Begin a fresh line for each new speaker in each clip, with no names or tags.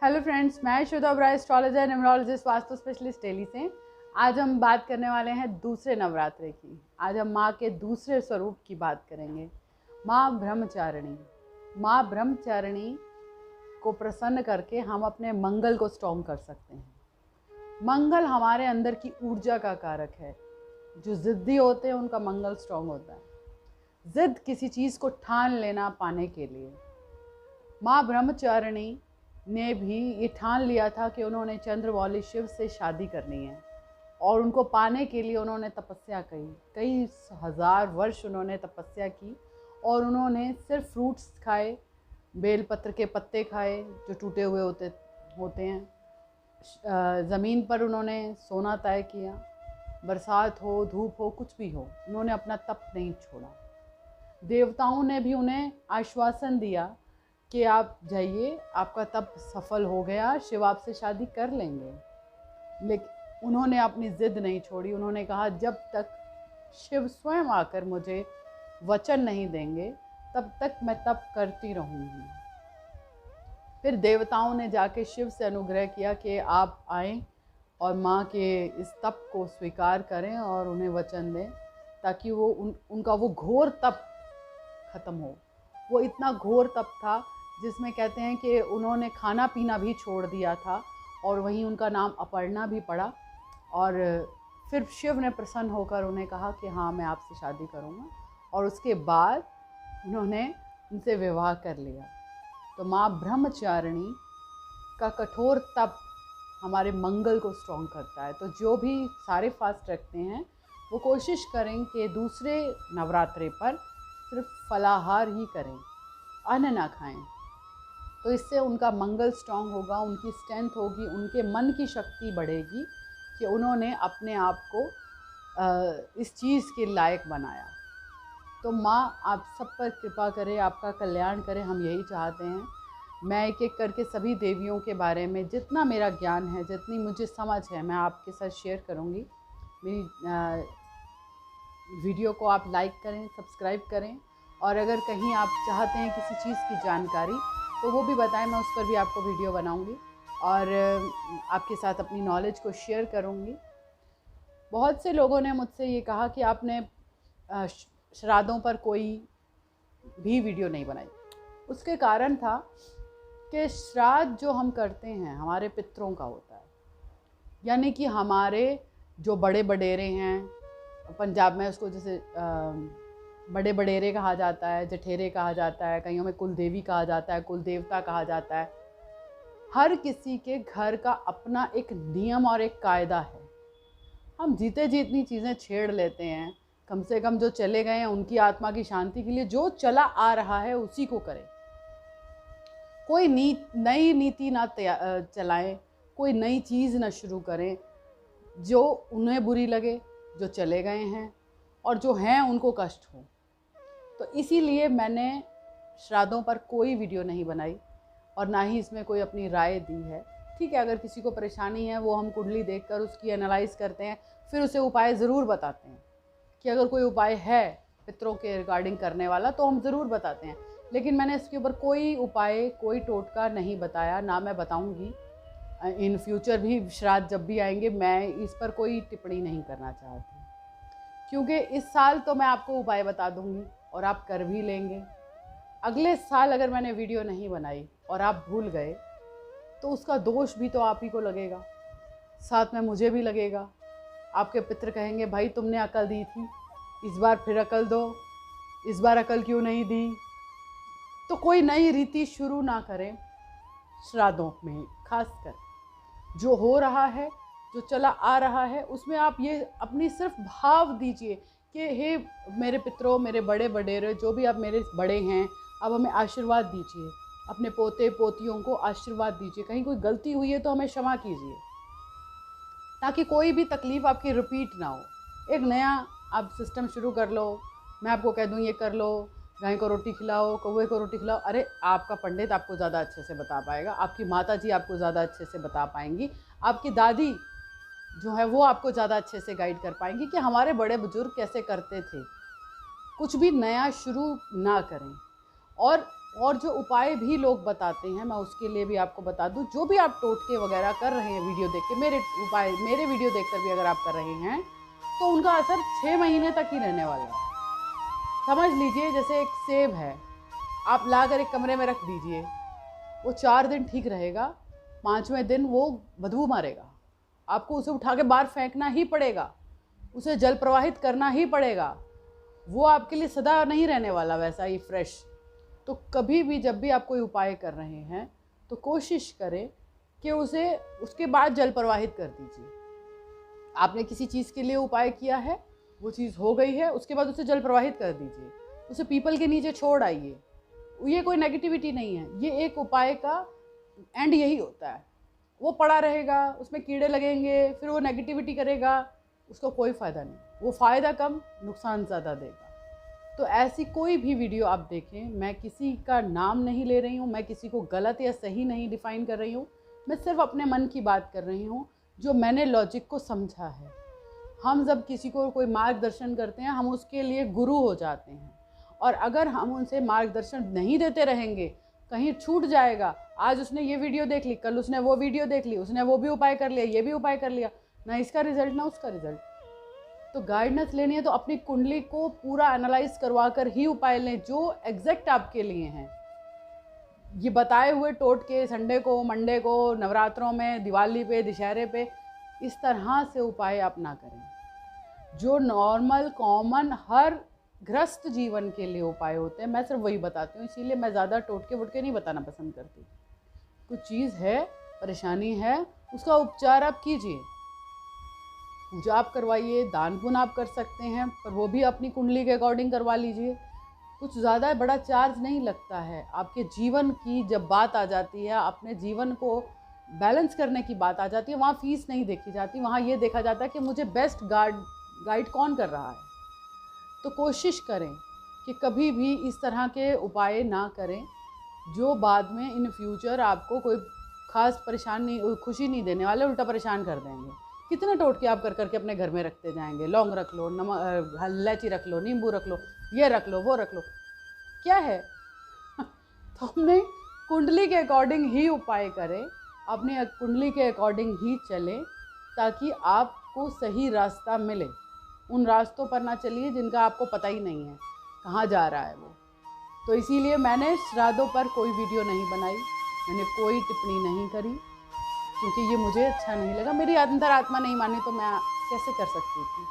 Hello friends, मैं Shweta Oberoi, astrologer, numerologist, vastu specialist Delhi से। आज हम बात करने वाले हैं दूसरे नवरात्रे की। आज हम माँ के दूसरे स्वरूप की बात करेंगे, माँ ब्रह्मचारिणी। माँ ब्रह्मचारिणी को प्रसन्न करके हम अपने मंगल को स्ट्रॉन्ग कर सकते हैं। मंगल हमारे अंदर की ऊर्जा का कारक है। जो ज़िद्दी होते हैं उनका मंगल स्ट्रॉन्ग होता है। ज़िद किसी चीज़ को ठान लेना पाने के लिए। माँ ब्रह्मचारिणी ने भी ये ठान लिया था कि उन्होंने चंद्रमौली शिव से शादी करनी है, और उनको पाने के लिए उन्होंने तपस्या की। कई हजार वर्ष उन्होंने तपस्या की, और उन्होंने सिर्फ फ्रूट्स खाए, बेलपत्र के पत्ते खाए जो टूटे हुए होते हैं। ज़मीन पर उन्होंने सोना तय किया। बरसात हो, धूप हो, कुछ भी हो, उन्होंने अपना तप नहीं छोड़ा। देवताओं ने भी उन्हें आश्वासन दिया कि आप जाइए, आपका तप सफल हो गया, शिव आपसे शादी कर लेंगे। लेकिन उन्होंने अपनी ज़िद नहीं छोड़ी। उन्होंने कहा जब तक शिव स्वयं आकर मुझे वचन नहीं देंगे तब तक मैं तप करती रहूँगी। फिर देवताओं ने जाके शिव से अनुग्रह किया कि आप आएं और माँ के इस तप को स्वीकार करें और उन्हें वचन दें, ताकि वो उनका वो घोर तप खत्म हो। वो इतना घोर तप था जिसमें कहते हैं कि उन्होंने खाना पीना भी छोड़ दिया था, और वहीं उनका नाम अपर्णा भी पड़ा। और फिर शिव ने प्रसन्न होकर उन्हें कहा कि हाँ, मैं आपसे शादी करूँगा, और उसके बाद उन्होंने उनसे विवाह कर लिया। तो माँ ब्रह्मचारिणी का कठोर तप हमारे मंगल को स्ट्रॉन्ग करता है। तो जो भी सारे फास्ट रखते हैं वो कोशिश करें कि दूसरे नवरात्रे पर सिर्फ फलाहार ही करें, अन्न ना खाएं। तो इससे उनका मंगल स्ट्रॉन्ग होगा, उनकी स्ट्रेंथ होगी, उनके मन की शक्ति बढ़ेगी कि उन्होंने अपने आप को इस चीज़ के लायक बनाया। तो माँ आप सब पर कृपा करे, आपका कल्याण करे, हम यही चाहते हैं। मैं एक एक करके सभी देवियों के बारे में जितना मेरा ज्ञान है, जितनी मुझे समझ है, मैं आपके साथ शेयर करूँगी। मेरी वीडियो को आप लाइक करें, सब्सक्राइब करें, और अगर कहीं आप चाहते हैं किसी चीज़ की जानकारी तो वो भी बताएं, मैं उस पर भी आपको वीडियो बनाऊंगी और आपके साथ अपनी नॉलेज को शेयर करूंगी। बहुत से लोगों ने मुझसे ये कहा कि आपने श्राद्धों पर कोई भी वीडियो नहीं बनाई। उसके कारण था कि श्राद्ध जो हम करते हैं हमारे पितरों का होता है, यानी कि हमारे जो बड़े बडेरे हैं, पंजाब में उसको जैसे बड़े बडेरे कहा जाता है, जठेरे कहा जाता है, कईयों में कुल देवी कहा जाता है, कुल देवता कहा जाता है। हर किसी के घर का अपना एक नियम और एक कायदा है। हम जीते जी इतनी चीज़ें छेड़ लेते हैं। कम से कम जो चले गए हैं उनकी आत्मा की शांति के लिए जो चला आ रहा है उसी को करें। कोई नई नीति ना चलाएं, कोई नई चीज़ ना शुरू करें जो उन्हें बुरी लगे, जो चले गए हैं और जो हैं उनको कष्ट हो। तो इसीलिए मैंने श्राद्धों पर कोई वीडियो नहीं बनाई और ना ही इसमें कोई अपनी राय दी है। ठीक है, अगर किसी को परेशानी है वो हम कुंडली देखकर उसकी एनालाइज करते हैं, फिर उसे उपाय ज़रूर बताते हैं कि अगर कोई उपाय है पितरों के रिगार्डिंग करने वाला तो हम ज़रूर बताते हैं। लेकिन मैंने इसके ऊपर कोई उपाय, कोई टोटका नहीं बताया, ना मैं बताऊँगी। इन फ्यूचर भी श्राद्ध जब भी आएंगे मैं इस पर कोई टिप्पणी नहीं करना चाहती, क्योंकि इस साल तो मैं आपको उपाय बता दूंगी और आप कर भी लेंगे। अगले साल अगर मैंने वीडियो नहीं बनाई और आप भूल गए तो उसका दोष भी तो आप ही को लगेगा, साथ में मुझे भी लगेगा। आपके पितर कहेंगे भाई तुमने अकल दी थी, इस बार फिर अकल दो, इस बार अकल क्यों नहीं दी। तो कोई नई रीति शुरू ना करें श्राद्धों में। खासकर जो हो रहा है, जो चला आ रहा है, उसमें आप ये अपनी सिर्फ भाव दीजिए कि हे मेरे पितरों, मेरे बड़े बडेरे, जो भी आप मेरे बड़े हैं, अब हमें आशीर्वाद दीजिए। अपने पोते पोतियों को आशीर्वाद दीजिए। कहीं कोई गलती हुई है तो हमें क्षमा कीजिए, ताकि कोई भी तकलीफ़ आपकी रिपीट ना हो। एक नया आप सिस्टम शुरू कर लो। मैं आपको कह दूँ ये कर लो, गाय को रोटी खिलाओ, कौवे को रोटी खिलाओ। अरे आपका पंडित आपको ज़्यादा अच्छे से बता पाएगा, आपकी माता जी आपको ज़्यादा अच्छे से बता पाएंगी, आपकी दादी जो है वो आपको ज़्यादा अच्छे से गाइड कर पाएंगी कि हमारे बड़े बुजुर्ग कैसे करते थे। कुछ भी नया शुरू ना करें। और और जो उपाय भी लोग बताते हैं, मैं उसके लिए भी आपको बता दूं, जो भी आप टोटके वगैरह कर रहे हैं वीडियो देख के, मेरे वीडियो देखकर भी अगर आप कर रहे हैं तो उनका असर 6 महीने तक ही रहने वाला है। समझ लीजिए जैसे एक सेब है, आप लाकर एक कमरे में रख दीजिए, वो 4 दिन ठीक रहेगा, 5वें दिन वो बदबू मारेगा, आपको उसे उठा के बाहर फेंकना ही पड़ेगा, उसे जल प्रवाहित करना ही पड़ेगा, वो आपके लिए सदा नहीं रहने वाला वैसा ही फ्रेश। तो कभी भी जब भी आप कोई उपाय कर रहे हैं तो कोशिश करें कि उसे उसके बाद जल प्रवाहित कर दीजिए। आपने किसी चीज़ के लिए उपाय किया है, वो चीज़ हो गई है, उसके बाद उसे जल प्रवाहित कर दीजिए, उसे पीपल के नीचे छोड़ आइए। ये कोई नेगेटिविटी नहीं है, ये एक उपाय का एंड यही होता है। वो पड़ा रहेगा, उसमें कीड़े लगेंगे, फिर वो नेगेटिविटी करेगा, उसको कोई फ़ायदा नहीं, वो फ़ायदा कम नुकसान ज़्यादा देगा। तो ऐसी कोई भी वीडियो आप देखें, मैं किसी का नाम नहीं ले रही हूँ, मैं किसी को गलत या सही नहीं डिफ़ाइन कर रही हूँ, मैं सिर्फ अपने मन की बात कर रही हूँ जो मैंने लॉजिक को समझा है। हम जब किसी को कोई मार्गदर्शन करते हैं, हम उसके लिए गुरु हो जाते हैं, और अगर हम उनसे मार्गदर्शन नहीं देते रहेंगे, कहीं छूट जाएगा। आज उसने ये वीडियो देख ली, कल उसने वो वीडियो देख ली, उसने वो भी उपाय कर लिया, ये भी उपाय कर लिया, ना इसका रिजल्ट ना उसका रिजल्ट। तो गाइडेंस लेनी है तो अपनी कुंडली को पूरा एनालाइज करवा कर ही उपाय लें जो एग्जैक्ट आपके लिए हैं। ये बताए हुए टोटके संडे को, मंडे को, नवरात्रों में, दिवाली पे, दशहरे पे, इस तरह से उपाय आप ना करें। जो नॉर्मल कॉमन हर गृहस्थ जीवन के लिए उपाय होते हैं, मैं सिर्फ वही बताती हूँ। इसीलिए मैं ज़्यादा टोटके वोटके नहीं बताना पसंद करती। कुछ चीज़ है, परेशानी है, उसका उपचार आप कीजिए, पूजा आप करवाइए, दान पुण्य आप कर सकते हैं, पर वो भी अपनी कुंडली के अकॉर्डिंग करवा लीजिए। कुछ ज़्यादा बड़ा चार्ज नहीं लगता है। आपके जीवन की जब बात आ जाती है, अपने जीवन को बैलेंस करने की बात आ जाती है, वहाँ फीस नहीं देखी जाती, वहाँ ये देखा जाता है कि मुझे बेस्ट गाइड कौन कर रहा है। तो कोशिश करें कि कभी भी इस तरह के उपाय ना करें जो बाद में इन फ्यूचर आपको कोई ख़ास खुशी नहीं देने वाले, उल्टा परेशान कर देंगे। कितने टोटके आप कर करके अपने घर में रखते जाएंगे, लौंग रख लो, नमक, इलायची रख लो, नींबू रख लो, ये रख लो, वो रख लो, क्या है। तो हमने कुंडली के अकॉर्डिंग ही उपाय करें, अपने कुंडली के अकॉर्डिंग ही चलें, ताकि आपको सही रास्ता मिले। उन रास्तों पर ना चलिए जिनका आपको पता ही नहीं है कहाँ जा रहा है वो। तो इसीलिए मैंने श्राद्धों पर कोई वीडियो नहीं बनाई, मैंने कोई टिप्पणी नहीं करी, क्योंकि ये मुझे अच्छा नहीं लगा। मेरी अंतर आत्मा नहीं मानी तो मैं कैसे कर सकती थी।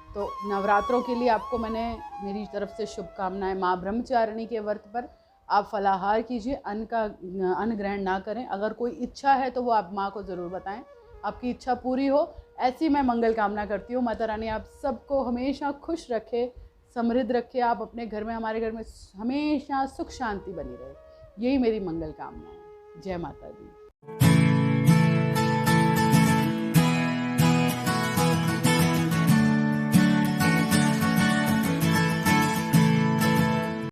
तो नवरात्रों के लिए आपको मैंने मेरी तरफ से शुभकामनाएं। माँ ब्रह्मचारिणी के व्रत पर आप फलाहार कीजिए, अन्न ग्रहण ना करें। अगर कोई इच्छा है तो वो आप माँ को ज़रूर बताएं, आपकी इच्छा पूरी हो, ऐसी मैं मंगल कामना करती हूँ। माता रानी आप सबको हमेशा खुश रखे, समृद्ध रखे, आप अपने घर में, हमारे घर में हमेशा सुख शांति बनी रहे, यही मेरी मंगल कामना है। जय माता दी।